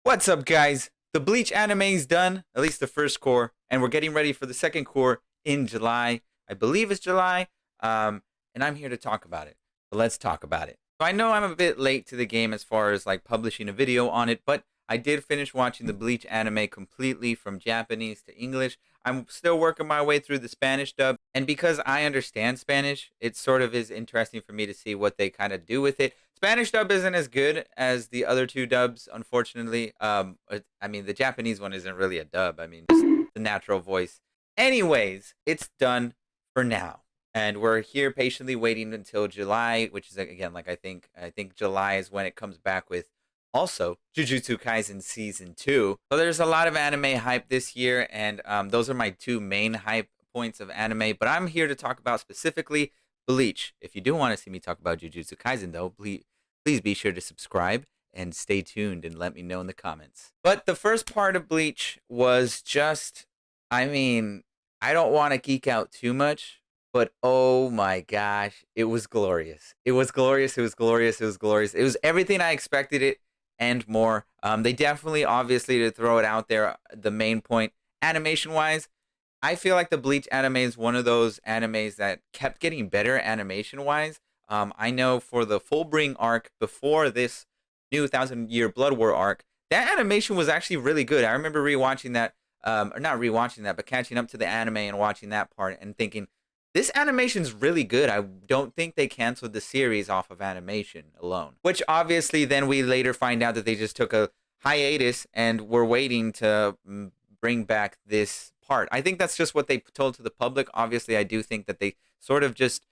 What's up, guys? The Bleach anime is done, at least the first core, and we're getting ready for the second core in July. I believe it's July, and I'm here to talk about it. So let's talk about it. So I know I'm a bit late to the game as far as like publishing a video on it, but I did finish watching the Bleach anime completely from Japanese to English. I'm still working my way through the Spanish dub, and because I understand Spanish, it sort of is interesting for me to see what they kind of do with it. Spanish dub isn't as good as the other two dubs, unfortunately. I mean, the Japanese one isn't really a dub. I mean, just the natural voice. Anyways, it's done for now, and we're here patiently waiting until July, which is again, like I think July is when it comes back with also Jujutsu Kaisen season 2. So there's a lot of anime hype this year, and those are my two main hype points of anime. But I'm here to talk about specifically Bleach. If you do want to see me talk about Jujutsu Kaisen, though, please be sure to subscribe and stay tuned and let me know in the comments. But the first part of Bleach was just, I mean, I don't want to geek out too much, but oh my gosh, it was glorious. It was glorious. It was glorious. It was glorious. It was everything I expected it and more. They definitely, obviously, to throw it out there, the main point, animation wise, I feel like the Bleach anime is one of those animes that kept getting better animation wise. I know for the Fullbring arc before this new Thousand Year Blood War arc, that animation was actually really good. I remember rewatching that, or not rewatching that, but catching up to the anime and watching that part and thinking, this animation's really good. I don't think they canceled the series off of animation alone. Which obviously then we later find out that they just took a hiatus and were waiting to bring back this part. I think that's just what they told to the public. Obviously, I do think that they sort of just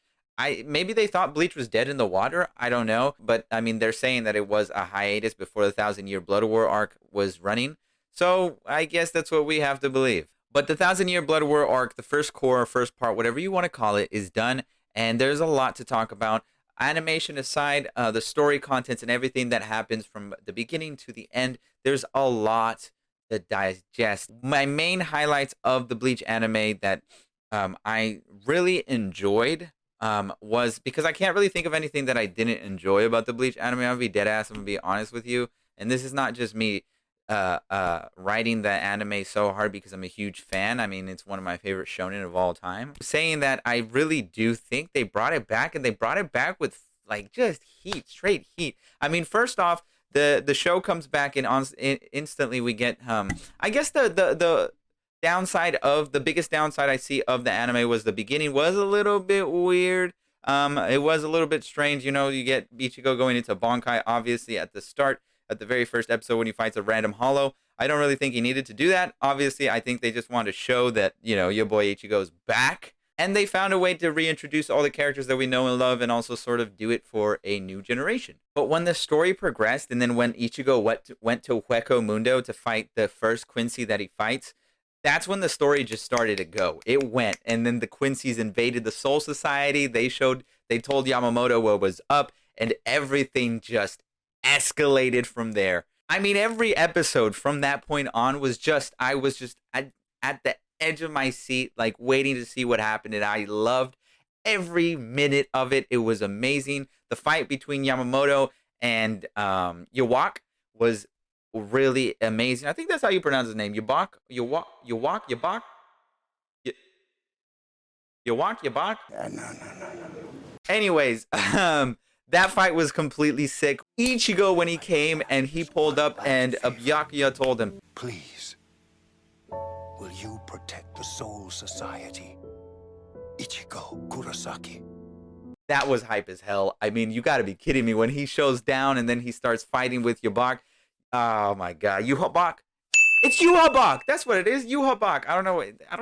maybe they thought Bleach was dead in the water. I don't know, but I mean they're saying that it was a hiatus before the Thousand Year Blood War arc was running. So I guess that's what we have to believe. But the Thousand Year Blood War arc, the first core, first part, whatever you want to call it, is done, and there's a lot to talk about. Animation aside, the story contents and everything that happens from the beginning to the end, there's a lot to digest. My main highlights of the Bleach anime that I really enjoyed was because I can't really think of anything that I didn't enjoy about the Bleach anime. I'll be dead ass. I'm gonna be honest with you, and this is not just me writing the anime so hard because I'm a huge fan. I mean, it's one of my favorite shonen of all time. Saying that, I really do think they brought it back, and they brought it back with like just heat, straight heat. I mean, first off, the show comes back and instantly we get I guess the downside of the biggest downside I see of the anime was the beginning was a little bit weird. It was a little bit strange. You know, you get Ichigo going into Bankai obviously at the start, at the very first episode when he fights a random hollow. I don't really think he needed to do that. Obviously, I think they just wanted to show that, you know, your boy Ichigo's back. And they found a way to reintroduce all the characters that we know and love and also sort of do it for a new generation. But when the story progressed and then when Ichigo went to Hueco Mundo to fight the first Quincy that he fights, that's when the story just started to go. It went, and then the Quincy's invaded the Soul Society. They told Yamamoto what was up, and everything just escalated from there. I mean, every episode from that point on was just, I was just at the edge of my seat, like waiting to see what happened, and I loved every minute of it. It was amazing. The fight between Yamamoto and Yawak was really amazing. I think that's how you pronounce his name. Yawak, Yawak, Yawak. No. Anyways, that fight was completely sick. Ichigo, when he came and he pulled up and Byakuya told him, Please, will you protect the Soul Society? Ichigo Kurosaki. that was hype as hell. I mean, you gotta be kidding me. When he shows down and then he starts fighting with Yabak. Oh my god. Yuhabak. It's Yuhabak. That's what it is. Yuhabak. I don't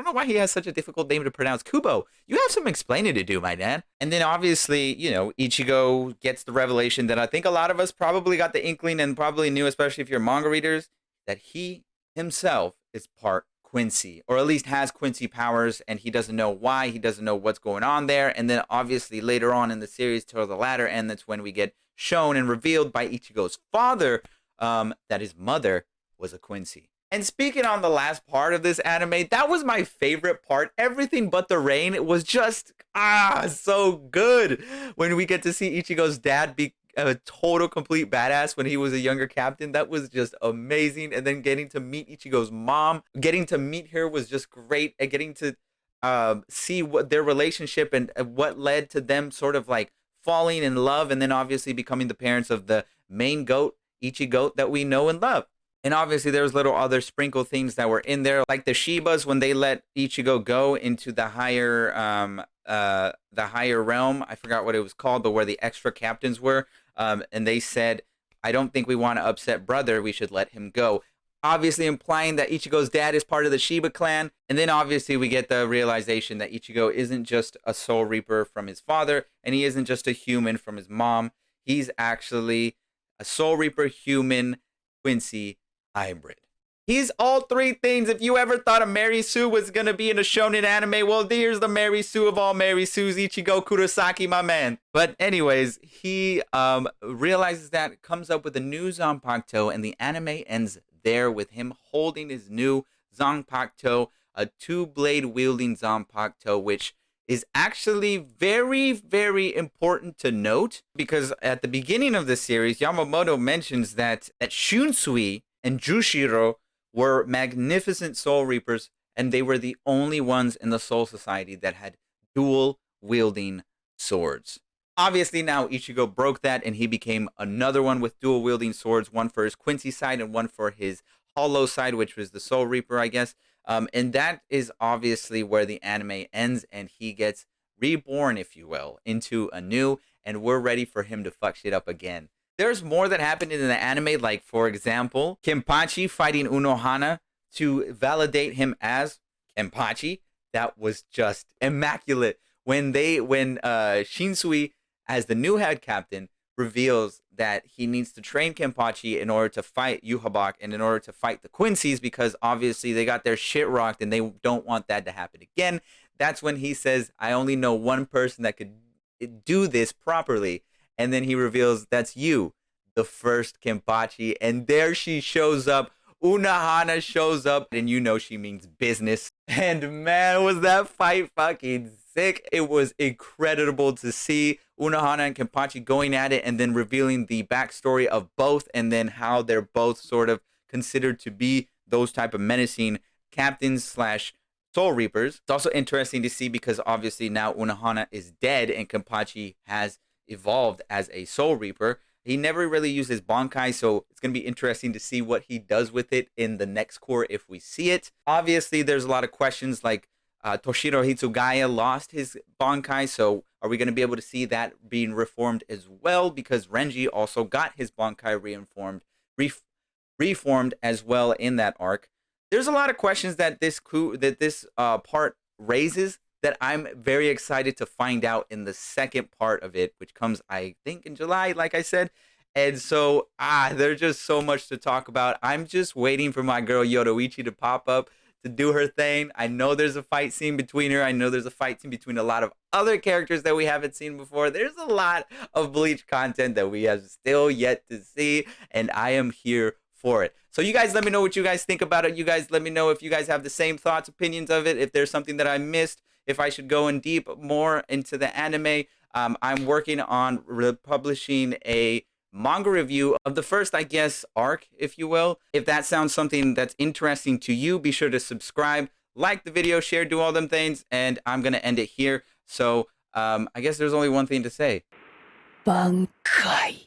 know why he has such a difficult name to pronounce. Kubo, you have some explaining to do, my man. And then obviously, you know, Ichigo gets the revelation that I think a lot of us probably got the inkling and probably knew, especially if you're manga readers, that he himself is part Quincy, or at least has Quincy powers, and he doesn't know why. He doesn't know what's going on there. And then obviously later on in the series, toward the latter end, that's when we get shown and revealed by Ichigo's father that his mother was a Quincy. And speaking on the last part of this anime, that was my favorite part. Everything but the rain, it was just so good when we get to see Ichigo's dad a total complete badass when he was a younger captain. That was just amazing. And then getting to meet Ichigo's mom, getting to meet her was just great. And getting to see what their relationship and what led to them sort of like falling in love, and then obviously becoming the parents of the main goat, Ichigo, that we know and love. And obviously there was little other sprinkle things that were in there, like the Shibas when they let Ichigo go into the higher realm. I forgot what it was called, but where the extra captains were. And they said, I don't think we want to upset brother. We should let him go. Obviously implying that Ichigo's dad is part of the Shiba clan. And then obviously we get the realization that Ichigo isn't just a Soul Reaper from his father, and he isn't just a human from his mom. He's actually a Soul Reaper, human, Quincy hybrid. He's all three things. If you ever thought a Mary Sue was going to be in a shonen anime, well, here's the Mary Sue of all Mary Sues, Ichigo Kurosaki, my man. But anyways, he realizes that, comes up with a new Zanpakuto, and the anime ends there with him holding his new Zanpakuto, a two-blade wielding Zanpakuto, which is actually very, very important to note, because at the beginning of the series, Yamamoto mentions that Shunsui and Jushiro were magnificent Soul Reapers, and they were the only ones in the Soul Society that had dual wielding swords. Obviously now Ichigo broke that, and he became another one with dual wielding swords, one for his Quincy side and one for his Hollow side, which was the Soul Reaper, I guess. And that is obviously where the anime ends, and he gets reborn, if you will, into a new, and we're ready for him to fuck shit up again. There's more that happened in the anime, like, for example, Kenpachi fighting Unohana to validate him as Kenpachi. That was just immaculate. When Shinsui, as the new head captain, reveals that he needs to train Kenpachi in order to fight Yuhabak and in order to fight the Quincy's, because obviously they got their shit rocked and they don't want that to happen again. That's when he says, I only know one person that could do this properly. And then he reveals, that's you, the first Kenpachi. And there she shows up. Unohana shows up, and you know she means business. And man, was that fight fucking sick. It was incredible to see Unohana and Kenpachi going at it, and then revealing the backstory of both, and then how they're both sort of considered to be those type of menacing captains slash Soul Reapers. It's also interesting to see because obviously now Unohana is dead and Kenpachi has evolved as a Soul Reaper. He never really uses Bankai, so it's going to be interesting to see what he does with it in the next Cour if we see it. Obviously, there's a lot of questions like Toshiro Hitsugaya lost his Bankai, so are we going to be able to see that being reformed as well? Because Renji also got his Bankai reformed as well in that arc. There's a lot of questions that this part raises that I'm very excited to find out in the second part of it, which comes, I think, in July, like I said. And so, there's just so much to talk about. I'm just waiting for my girl Yoruichi to pop up to do her thing. I know there's a fight scene between her. I know there's a fight scene between a lot of other characters that we haven't seen before. There's a lot of Bleach content that we have still yet to see, and I am here for it. So you guys let me know what you guys think about it. You guys let me know if you guys have the same thoughts, opinions of it, if there's something that I missed, if I should go in deep more into the anime. I'm working on republishing a manga review of the first, I guess, arc, if you will. If that sounds something that's interesting to you, be sure to subscribe, like the video, share, do all them things, and I'm going to end it here. So I guess there's only one thing to say. Bankai.